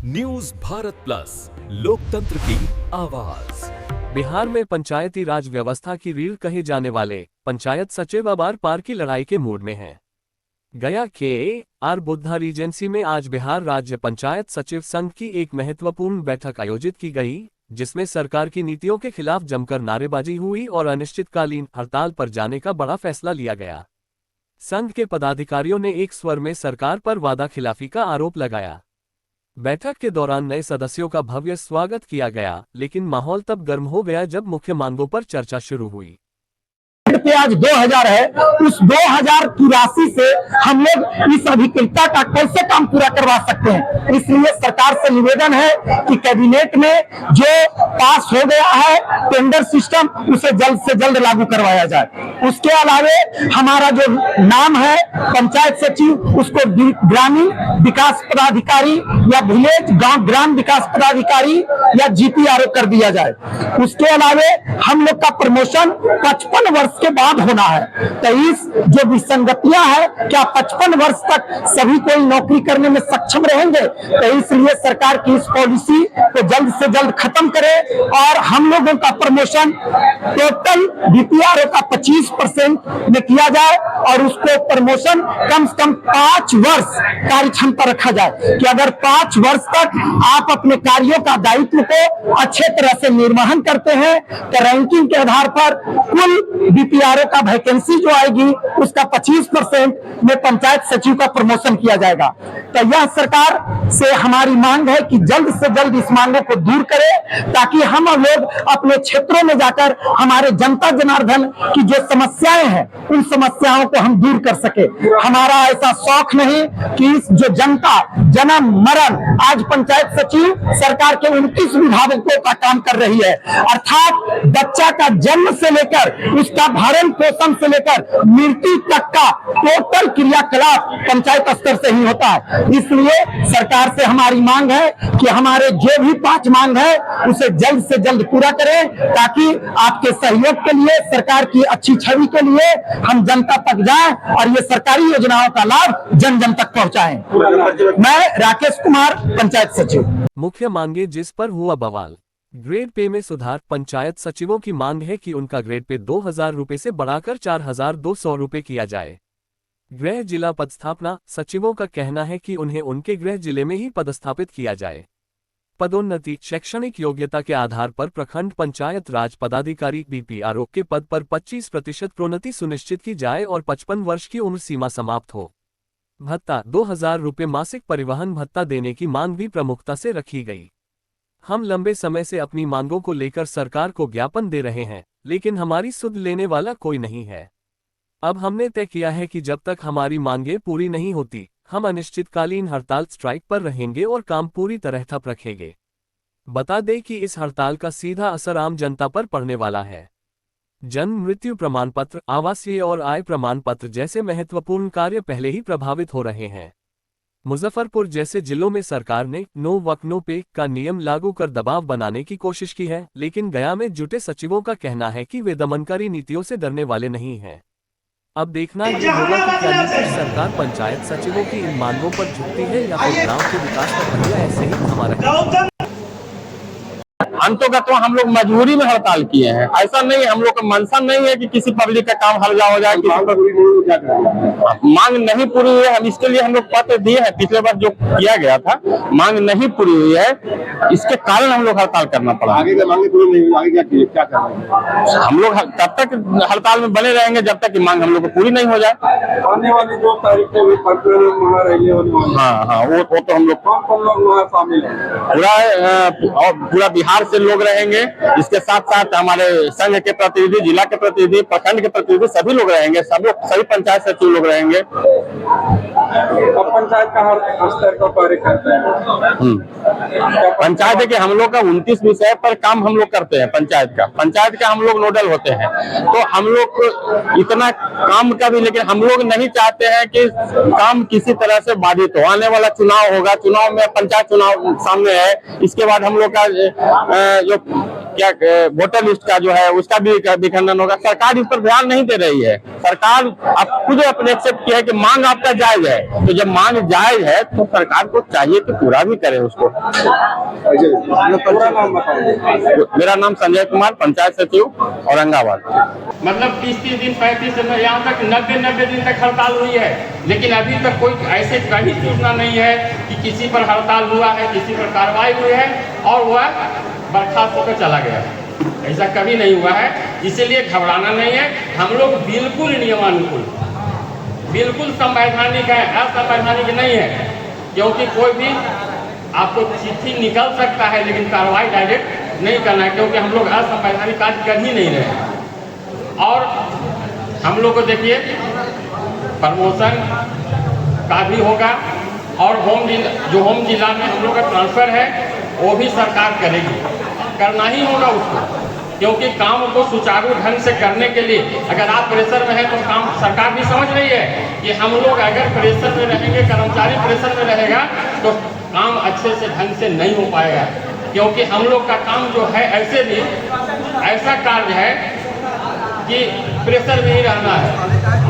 News Bharat plus, लोकतंत्र की आवाज। बिहार में पंचायती राज व्यवस्था की रीढ़ कहे जाने वाले पंचायत सचिव अब आर पार की लड़ाई के मूड में हैं। गया के आर बुद्धा रीजेंसी में आज बिहार राज्य पंचायत सचिव संघ की एक महत्वपूर्ण बैठक आयोजित की गई, जिसमें सरकार की नीतियों के खिलाफ जमकर नारेबाजी हुई और अनिश्चितकालीन हड़ताल पर जाने का बड़ा फैसला लिया गया। संघ के पदाधिकारियों ने एक स्वर में सरकार पर वादा खिलाफी का आरोप लगाया। बैठक के दौरान नए सदस्यों का भव्य स्वागत किया गया, लेकिन माहौल तब गर्म हो गया जब मुख्य मांगों पर चर्चा शुरू हुई। पे आज 2000 है, उस 2083 से हम लोग इस अधिकृता का कैसे काम पूरा करवा सकते हैं। इसलिए सरकार से निवेदन है कि कैबिनेट में जो पास हो गया है टेंडर सिस्टम, उसे जल्द से जल्द लागू करवाया जाए। उसके अलावे हमारा जो नाम है पंचायत सचिव, उसको ग्रामीण विकास पदाधिकारी या विलेज गांव ग्राम विकास पदाधिकारी या GPRO कर दिया जाए। उसके अलावे हम लोग का प्रमोशन 55 वर्ष के बाद होना है। तो इस जो विसंगतियां है, क्या 55 वर्ष तक सभी कोई नौकरी करने में सक्षम रहेंगे? तो इसलिए सरकार की इस पॉलिसी को जल्द से जल्द खत्म करे और हम लोगों का प्रमोशन टोटल DPRO का 25% में किया जाए और उसको प्रमोशन कम से कम 5 वर्ष कार्य क्षमता रखा जाए कि अगर 5 वर्ष तक आप अपने कार्यों का दायित्व को अच्छे तरह से निर्वहन करते हैं तो रैंकिंग के आधार पर कुल DPRO का वैकेंसी जो आएगी उसका 25% में पंचायत सचिव का प्रमोशन किया जाएगा। तो यह सरकार से हमारी मांग है कि जल्द से जल्द इस मांगों को दूर करे, ताकि हम लोग अपने क्षेत्रों में जाकर हमारे जनता जनार्दन की जो समस्याएं हैं उन समस्याओं को हम दूर कर सके। हमारा ऐसा शौक नहीं कि इस जो जनता जन्म मरण आज पंचायत सचिव सरकार के 29 विभागों का काम कर रही है, अर्थात बच्चा का जन्म से लेकर उसका भरण पोषण से लेकर मृत्यु तक का टोटल क्रियाकलाप पंचायत स्तर से ही होता है। इसलिए सरकार से हमारी मांग है कि हमारे जो भी 5 मांग है उसे जल्द से जल्द पूरा करें, ताकि आपके सहयोग के लिए, सरकार की अच्छी छवि के लिए हम जनता तक जाएं और ये सरकारी योजनाओं का लाभ जन जन तक पहुंचाएं। मैं राकेश कुमार, पंचायत सचिव। मुख्य मांगे जिस पर हुआ बवाल। ग्रेड पे में सुधार। पंचायत सचिवों की मांग है कि उनका ग्रेड पे 2000 रुपए से बढ़ाकर 4200 रुपए किया जाए। गृह जिला पदस्थापना। सचिवों का कहना है कि उन्हें उनके गृह जिले में ही पदस्थापित किया जाए। पदोन्नति। शैक्षणिक योग्यता के आधार पर प्रखंड पंचायत राज पदाधिकारी BPRO के पद पर 25% प्रोन्नति सुनिश्चित की जाए और 55 वर्ष की उम्र सीमा समाप्त हो। भत्ता। 2000 रुपए मासिक परिवहन भत्ता देने की मांग भी प्रमुखता से रखी गई। हम लंबे समय से अपनी मांगों को लेकर सरकार को ज्ञापन दे रहे हैं, लेकिन हमारी सुध लेने वाला कोई नहीं है। अब हमने तय किया है कि जब तक हमारी मांगें पूरी नहीं होती, हम अनिश्चितकालीन हड़ताल स्ट्राइक पर रहेंगे और काम पूरी तरह ठप रखेंगे। बता दें कि इस हड़ताल का सीधा असर आम जनता पर पड़ने वाला है। जन्म मृत्यु प्रमाण पत्र, आवासीय और आय प्रमाण पत्र जैसे महत्वपूर्ण कार्य पहले ही प्रभावित हो रहे हैं। मुजफ्फरपुर जैसे जिलों में सरकार ने नो वर्क नो पे का नियम लागू कर दबाव बनाने की कोशिश की है, लेकिन गया में जुटे सचिवों का कहना है कि वे दमनकारी नीतियों से डरने वाले नहीं हैं। अब देखना ये होगा कि क्या नीतीश सरकार पंचायत सचिवों की इन मांगों पर झुकती है या फिर गांव के विकास का पहिया ऐसे ही थमा रखेगी। अंतों का तो हम लोग मजबूरी में हड़ताल किए हैं, ऐसा नहीं, हम लोग का मंशा नहीं है कि किसी पब्लिक का काम हर्जा हो जाए। मांग नहीं पूरी हुई है, हम इसके लिए हम लोग पत्र दिए हैं। पिछले बार जो किया गया था मांग नहीं पूरी हुई है, इसके कारण हम लोग हड़ताल करना पड़ा। आगे का मांग पूरी नहीं हुई, आगे क्या करना? हम लोग तब तक हड़ताल में बने रहेंगे जब तक की मांग हम लोग को पूरी नहीं हो जाए। आने वाली 2 तारीख को भी हाँ, वो तो हम लोग कौन लोग वहाँ शामिल है? पूरा बिहार से लोग रहेंगे। इसके साथ साथ हमारे संघ के प्रतिनिधि, जिला के प्रतिनिधि, प्रखंड के प्रतिनिधि सभी लोग रहेंगे। सभी पंचायत सचिव लोग रहेंगे। पंचायत का हर स्तर का कार्य करते हैं। पंचायत के हम लोग का 29 विषय पर काम हम लोग करते हैं। पंचायत का हम लोग नोडल होते हैं, तो हम लोग इतना काम का भी, लेकिन हम लोग नहीं चाहते हैं कि काम किसी तरह से बाधित हो। आने वाला चुनाव होगा, चुनाव में पंचायत चुनाव सामने है, इसके बाद हम लोग का जो क्या वोटर लिस्ट का जो है उसका भी खंडन होगा। सरकार इस पर ध्यान नहीं दे रही है। सरकार आप खुद अपने एक्सेप्ट किया है कि मांग आपका जायज है, तो जब मांग जायज है तो सरकार को चाहिए कि पूरा भी करे उसको। पूरा नाम बताओ। मेरा नाम संजय कुमार, पंचायत सचिव औरंगाबाद। मतलब 30 दिन 35 दिन यहाँ तक 90 दिन तक हड़ताल हुई है, लेकिन अभी तक कोई ऐसे कहीं सूचना नहीं है कि किसी पर हड़ताल हुआ है, किसी पर कार्रवाई हुई है और वह बर्खास्त होकर चला गया। ऐसा कभी नहीं हुआ है, इसीलिए घबराना नहीं है। हम लोग बिल्कुल नियमानुकूल, बिल्कुल संवैधानिक है, असंवैधानिक नहीं है। क्योंकि कोई भी आपको चिट्ठी निकल सकता है लेकिन कार्रवाई डायरेक्ट नहीं करना है, क्योंकि हम लोग असंवैधानिक कार्य कर ही नहीं रहे। और हम लोग को देखिए प्रमोशन का भी होगा और जो होम जिला में हम लोग का ट्रांसफर है वो भी सरकार करेगी, करना ही होगा उसको, क्योंकि काम को सुचारू ढंग से करने के लिए अगर आप प्रेशर में हैं तो काम सरकार भी समझ रही है कि हम लोग अगर प्रेशर में रहेंगे, कर्मचारी प्रेशर में रहेगा तो काम अच्छे से ढंग से नहीं हो पाएगा। क्योंकि हम लोग का काम जो है ऐसे भी ऐसा कार्य है कि प्रेशर में ही रहना है।